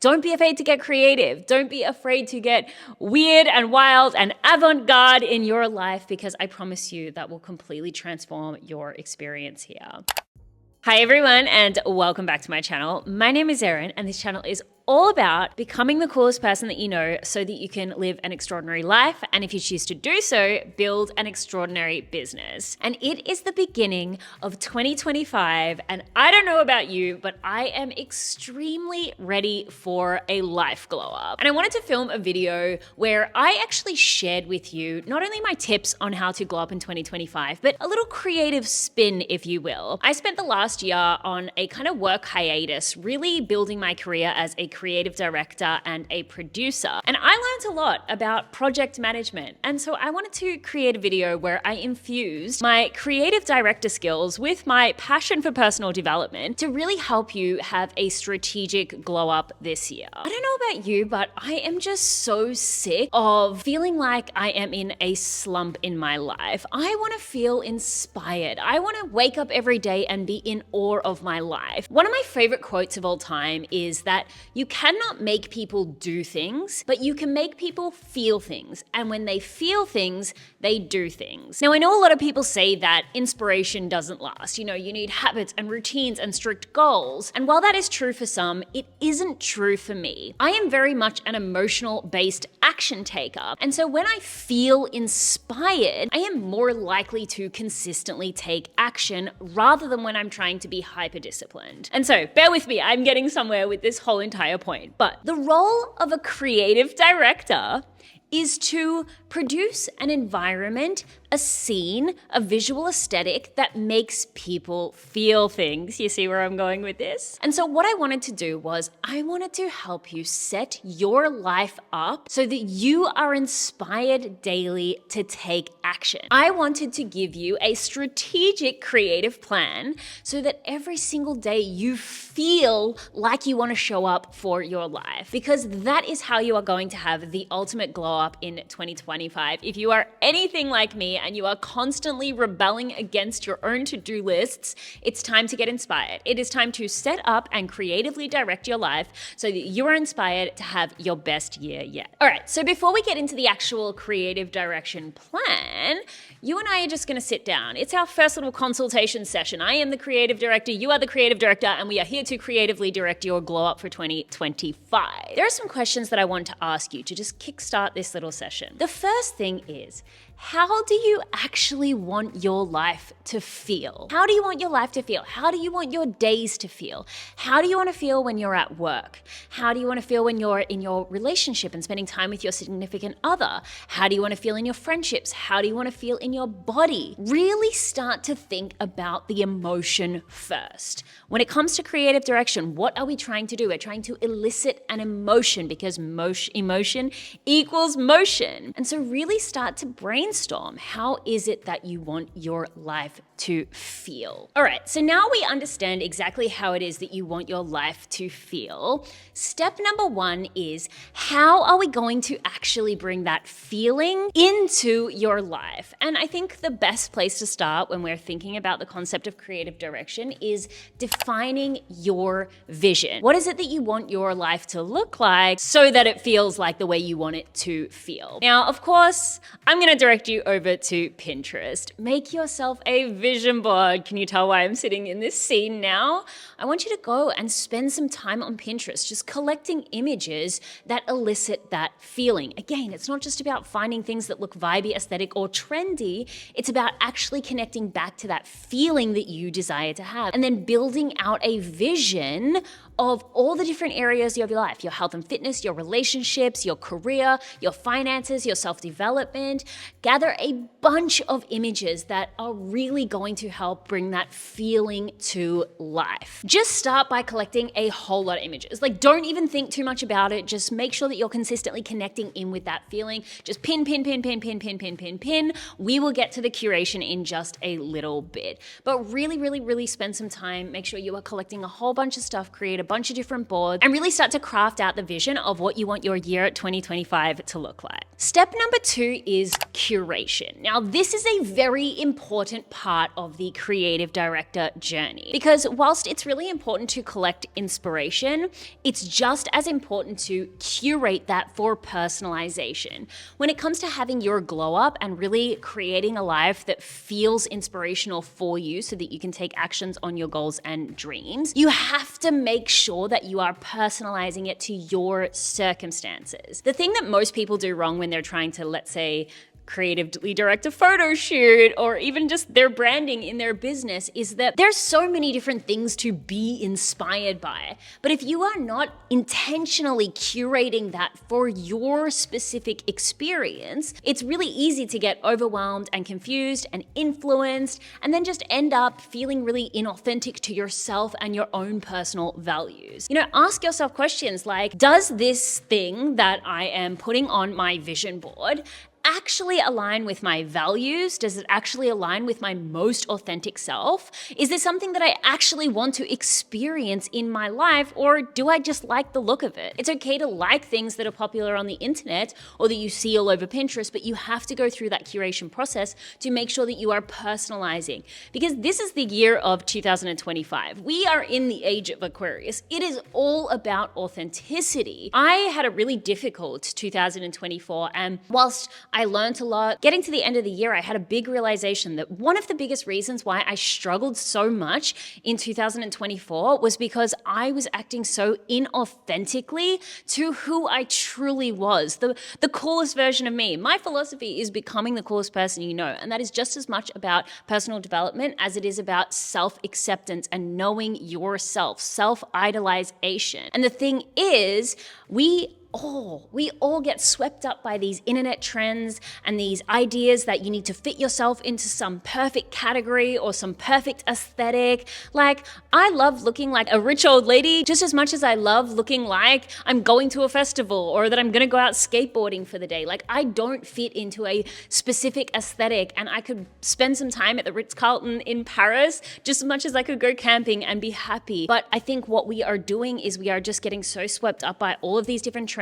Don't be afraid to get creative. Don't be afraid to get weird and wild and avant-garde in your life, because I promise you that will completely transform your experience here. Hi everyone, and welcome back to my channel. My name is Erin, and this channel is all about becoming the coolest person that you know so that you can live an extraordinary life, and if you choose to do so, build an extraordinary business. And it is the beginning of 2025, and I don't know about you, but I am extremely ready for a life glow up. And I wanted to film a video where I actually shared with you not only my tips on how to glow up in 2025, but a little creative spin, if you will. I spent the last year on a kind of work hiatus, really building my career as a creative director and a producer. And I learned a lot about project management. And so I wanted to create a video where I infused my creative director skills with my passion for personal development to really help you have a strategic glow up this year. I don't know about you, but I am just so sick of feeling like I am in a slump in my life. I want to feel inspired. I want to wake up every day and be in awe of my life. One of my favorite quotes of all time is that you cannot make people do things, but you can make people feel things. And when they feel things, they do things. Now, I know a lot of people say that inspiration doesn't last. You know, you need habits and routines and strict goals. And while that is true for some, it isn't true for me. I am very much an emotional-based action taker. And so when I feel inspired, I am more likely to consistently take action rather than when I'm trying to be hyper-disciplined. And so bear with me, I'm getting somewhere with this whole entire point. But the role of a creative director is to produce an environment, a scene, a visual aesthetic that makes people feel things. You see where I'm going with this? And so what I wanted to do was I wanted to help you set your life up so that you are inspired daily to take action. I wanted to give you a strategic creative plan so that every single day you feel like you want to show up for your life, because that is how you are going to have the ultimate glow up in 2025. If you are anything like me and you are constantly rebelling against your own to-do lists, it's time to get inspired. It is time to set up and creatively direct your life so that you are inspired to have your best year yet. All right, so before we get into the actual creative direction plan, you and I are just gonna sit down. It's our first little consultation session. I am the creative director, you are the creative director, and we are here to creatively direct your glow up for 2025. There are some questions that I want to ask you to just kickstart this little session. The first thing is, how do you actually want your life to feel? How do you want your life to feel? How do you want your days to feel? How do you want to feel when you're at work? How do you want to feel when you're in your relationship and spending time with your significant other? How do you want to feel in your friendships? How do you want to feel in your body? Really start to think about the emotion first. When it comes to creative direction, what are we trying to do? We're trying to elicit an emotion, because emotion equals motion. And so really start to brainstorm. How is it that you want your life to feel? All right, so now we understand exactly how it is that you want your life to feel. Step number one is, how are we going to actually bring that feeling into your life? And I think the best place to start when we're thinking about the concept of creative direction is defining your vision. What is it that you want your life to look like so that it feels like the way you want it to feel? Now, of course, I'm gonna direct you over to Pinterest. Make yourself a vision board. Can you tell why I'm sitting in this scene now? I want you to go and spend some time on Pinterest, just collecting images that elicit that feeling. Again, it's not just about finding things that look vibey, aesthetic, or trendy. It's about actually connecting back to that feeling that you desire to have, and then building out a vision of all the different areas of your life: your health and fitness, your relationships, your career, your finances, your self-development. Gather a bunch of images that are really going to help bring that feeling to life. Just start by collecting a whole lot of images. Like, don't even think too much about it. Just make sure that you're consistently connecting in with that feeling. Just pin. We will get to the curation in just a little bit. But really spend some time. Make sure you are collecting a whole bunch of stuff, create a bunch of different boards, and really start to craft out the vision of what you want your year 2025 to look like. Step number 2 is curation. Now, this is a very important part of the creative director journey because whilst it's really important to collect inspiration, it's just as important to curate that for personalization. When it comes to having your glow up and really creating a life that feels inspirational for you so that you can take actions on your goals and dreams, you have to make sure that you are personalizing it to your circumstances. The thing that most people do wrong when they're trying to, let's say, creatively direct a photo shoot or even just their branding in their business is that there's so many different things to be inspired by. But if you are not intentionally curating that for your specific experience, it's really easy to get overwhelmed and confused and influenced and then just end up feeling really inauthentic to yourself and your own personal values. Ask yourself questions like, does this thing that I am putting on my vision board actually align with my values? Does it actually align with my most authentic self? Is this something that I actually want to experience in my life, or do I just like the look of it? It's okay to like things that are popular on the internet or that you see all over Pinterest, but you have to go through that curation process to make sure that you are personalizing, because this is the year of 2025. We are in the age of Aquarius. It is all about authenticity. I had a really difficult 2024, and whilst I learned a lot, getting to the end of the year, I had a big realization that one of the biggest reasons why I struggled so much in 2024 was because I was acting so inauthentically to who I truly was, the coolest version of me. My philosophy is becoming the coolest person you know, and that is just as much about personal development as it is about self-acceptance and knowing yourself, self-idolization. And the thing is, we all get swept up by these internet trends and these ideas that you need to fit yourself into some perfect category or some perfect aesthetic. Like, I love looking like a rich old lady just as much as I love looking like I'm going to a festival or that I'm gonna go out skateboarding for the day. Like, I don't fit into a specific aesthetic, and I could spend some time at the Ritz-Carlton in Paris just as much as I could go camping and be happy. But I think what we are doing is we are just getting so swept up by all of these different trends.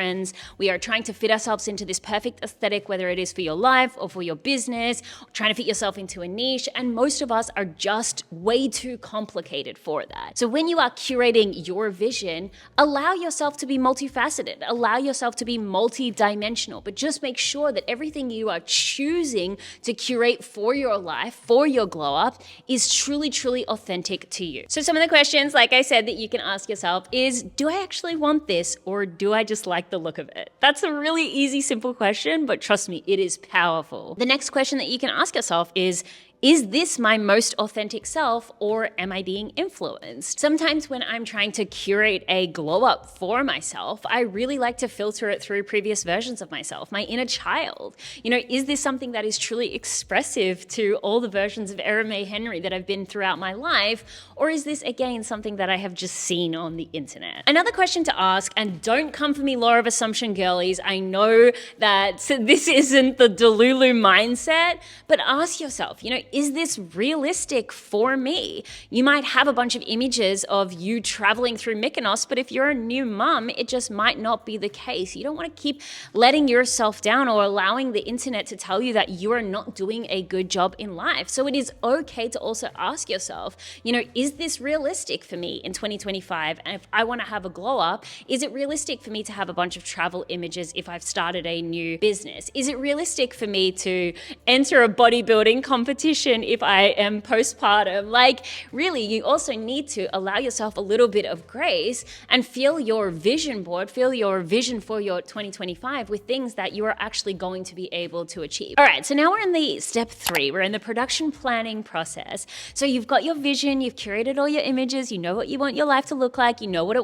We are trying to fit ourselves into this perfect aesthetic, whether it is for your life or for your business, trying to fit yourself into a niche. And most of us are just way too complicated for that. So when you are curating your vision, allow yourself to be multifaceted, allow yourself to be multi-dimensional, but just make sure that everything you are choosing to curate for your life, for your glow up, is truly, truly authentic to you. So some of the questions, like I said, that you can ask yourself is, do I actually want this, or do I just like the look of it? That's a really easy, simple question, but trust me, it is powerful. The next question that you can ask yourself is this my most authentic self, or am I being influenced? Sometimes when I'm trying to curate a glow up for myself, I really like to filter it through previous versions of myself, my inner child. Is this something that is truly expressive to all the versions of Erin May Henry that I've been throughout my life? Or is this, again, something that I have just seen on the internet? Another question to ask, and don't come for me, law of assumption girlies, I know that this isn't the Delulu mindset, but ask yourself, is this realistic for me? You might have a bunch of images of you traveling through Mykonos, but if you're a new mum, it just might not be the case. You don't want to keep letting yourself down or allowing the internet to tell you that you are not doing a good job in life. So it is okay to also ask yourself, is this realistic for me in 2025? And if I want to have a glow up, is it realistic for me to have a bunch of travel images if I've started a new business? Is it realistic for me to enter a bodybuilding competition if I am postpartum? Like, really, you also need to allow yourself a little bit of grace and fill your vision board, fill your vision for your 2025 with things that you are actually going to be able to achieve. All right, so now we're in the step 3. We're in the production planning process. So you've got your vision, you've curated all your images, you know what you want your life to look like, you know what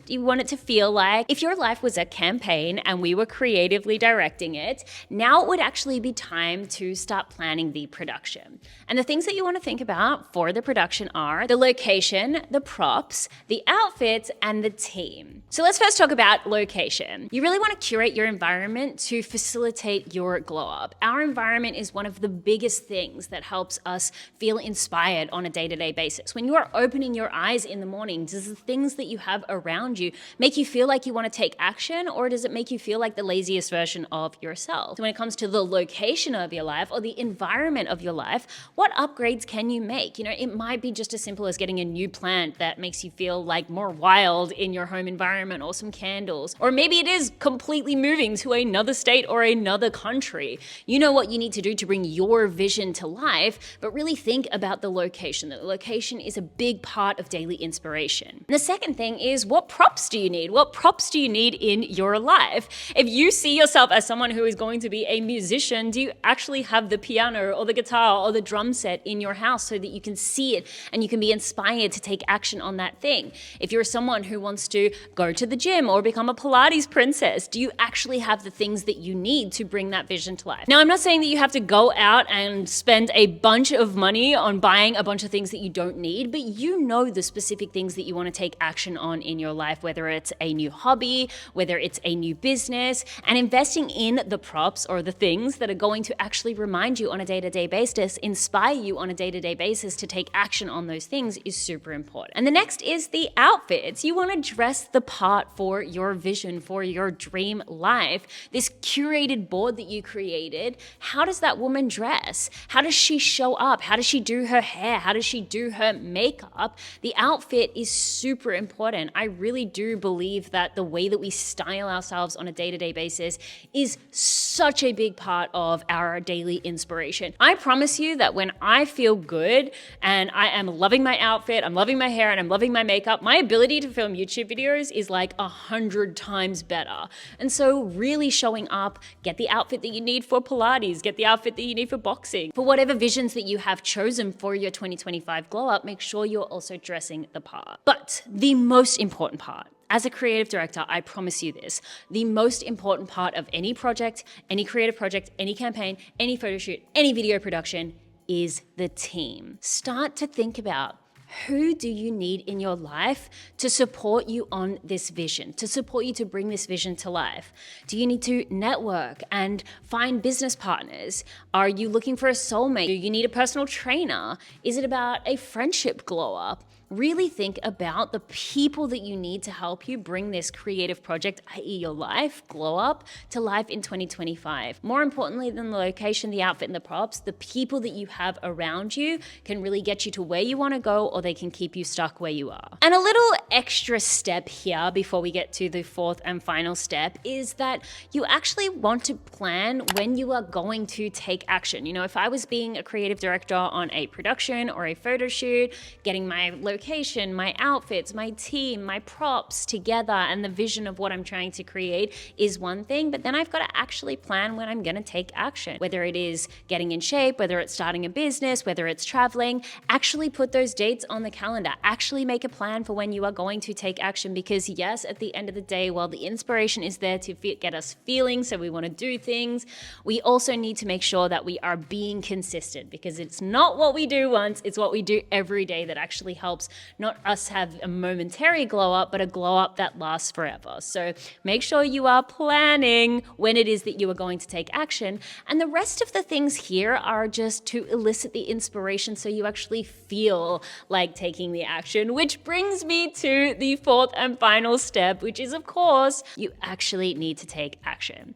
you want it to feel like. If your life was a campaign and we were creatively directing it, now it would actually be time to start planning the production. And the things that you want to think about for the production are the location, the props, the outfits, and the team. So let's first talk about location. You really want to curate your environment to facilitate your glow up. Our environment is one of the biggest things that helps us feel inspired on a day-to-day basis. When you are opening your eyes in the morning, does the things that you have around you make you feel like you want to take action, or does it make you feel like the laziest version of yourself? So when it comes to the location of your life or the environment of your life, what upgrades can you make? It might be just as simple as getting a new plant that makes you feel like more wild in your home environment, or some candles, or maybe it is completely moving to another state or another country. You know what you need to do to bring your vision to life, but really think about the location. The location is a big part of daily inspiration. And the second thing is, what props do you need? What props do you need in your life? If you see yourself as someone who is going to be a musician, do you actually have the piano or the guitar or the drum set in your house so that you can see it and you can be inspired to take action on that thing? If you're someone who wants to go to the gym or become a Pilates princess, do you actually have the things that you need to bring that vision to life? Now, I'm not saying that you have to go out and spend a bunch of money on buying a bunch of things that you don't need, but you know the specific things that you want to take action on in your life, whether it's a new hobby, whether it's a new business, and investing in the props or the things that are going to actually remind you on a day-to-day basis, inspire you on a day-to-day basis to take action on those things is super important. And the next is the outfits. You want to dress the part for your vision, for your dream life. This curated board that you created, how does that woman dress? How does she show up? How does she do her hair? How does she do her makeup? The outfit is super important. I really do believe that the way that we style ourselves on a day-to-day basis is such a big part of our daily inspiration. I promise you that when I feel good and I am loving my outfit, I'm loving my hair, and I'm loving my makeup, my ability to film YouTube videos is like 100 times better. And so really showing up, get the outfit that you need for Pilates, get the outfit that you need for boxing. For whatever visions that you have chosen for your 2025 glow up, make sure you're also dressing the part. But the most important part, as a creative director, I promise you this, the most important part of any project, any creative project, any campaign, any photo shoot, any video production is the team. Start to think about, who do you need in your life to support you on this vision, to support you to bring this vision to life? Do you need to network and find business partners? Are you looking for a soulmate? Do you need a personal trainer? Is it about a friendship glow up? Really think about the people that you need to help you bring this creative project, i.e. your life, glow up, to life in 2025. More importantly than the location, the outfit, and the props, the people that you have around you can really get you to where you want to go, or they can keep you stuck where you are. And a little extra step here before we get to the fourth and final step is that you actually want to plan when you are going to take action. If I was being a creative director on a production or a photo shoot, getting my location, my outfits, my team, my props together, and the vision of what I'm trying to create is one thing, but then I've got to actually plan when I'm going to take action. Whether it is getting in shape, whether it's starting a business, whether it's traveling, actually put those dates on the calendar. Actually make a plan for when you are going to take action, because yes, at the end of the day, while the inspiration is there to get us feeling, so we want to do things, we also need to make sure that we are being consistent, because it's not what we do once, it's what we do every day that actually helps not us have a momentary glow up, but a glow up that lasts forever. So make sure you are planning when it is that you are going to take action. And the rest of the things here are just to elicit the inspiration so you actually feel like taking the action, which brings me to the fourth and final step, which is, of course, you actually need to take action.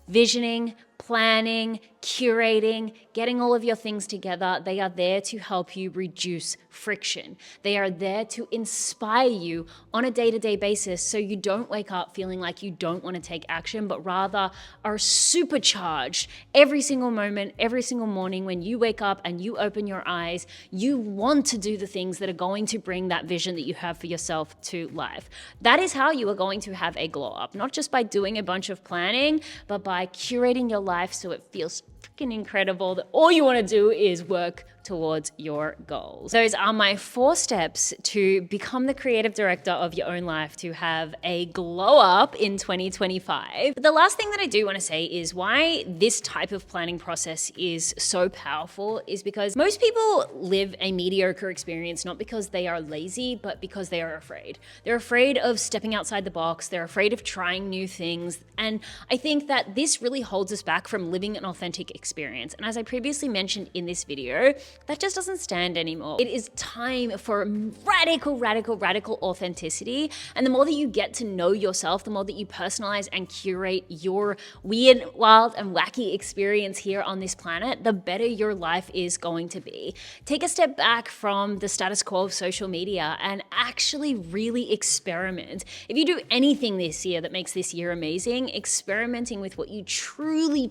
Visioning, planning, curating, getting all of your things together, they are there to help you reduce friction. They are there to inspire you on a day-to-day basis so you don't wake up feeling like you don't want to take action, but rather are supercharged every single moment, every single morning when you wake up and you open your eyes. You want to do the things that are going to bring that vision that you have for yourself to life. That is how you are going to have a glow up, not just by doing a bunch of planning, but by curating your life so it feels freaking incredible that all you want to do is work towards your goals. Those are my 4 steps to become the creative director of your own life, to have a glow up in 2025. But the last thing that I do want to say is why this type of planning process is so powerful is because most people live a mediocre experience not because they are lazy, but because they are afraid. They're afraid of stepping outside the box. They're afraid of trying new things. And I think that this really holds us back from living an authentic experience. And as I previously mentioned in this video, that just doesn't stand anymore. It is time for radical authenticity. And the more that you get to know yourself, the more that you personalize and curate your weird, wild, and wacky experience here on this planet, the better your life is going to be. Take a step back from the status quo of social media and actually really experiment. If you do anything this year that makes this year amazing, experimenting with what you truly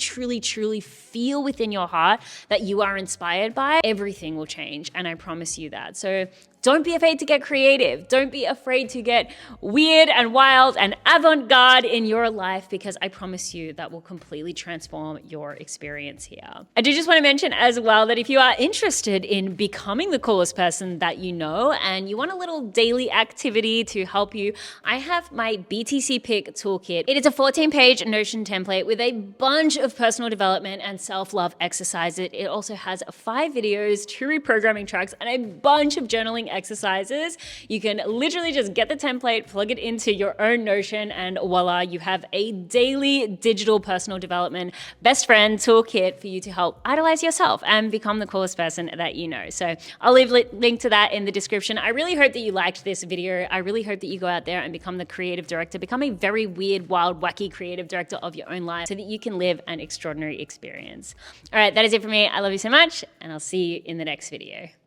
feel within your heart that you are inspired by, everything will change. And I promise you that. So don't be afraid to get creative. Don't be afraid to get weird and wild and avant-garde in your life, because I promise you that will completely transform your experience here. I do just want to mention as well that if you are interested in becoming the coolest person that you know and you want a little daily activity to help you, I have my BTCPIK Toolkit. It is a 14-page Notion template with a bunch of personal development and self-love exercises. It also has 5 videos, 2 reprogramming tracks, and a bunch of journaling exercises. You can literally just get the template, plug it into your own Notion, and voila, you have a daily digital personal development best friend toolkit for you to help idolize yourself and become the coolest person that you know. So I'll leave a link to that in the description. I really hope that you liked this video. I really hope that you go out there and become the creative director, become a very weird, wild, wacky creative director of your own life so that you can live an extraordinary experience. All right, that is it for me. I love you so much, and I'll see you in the next video.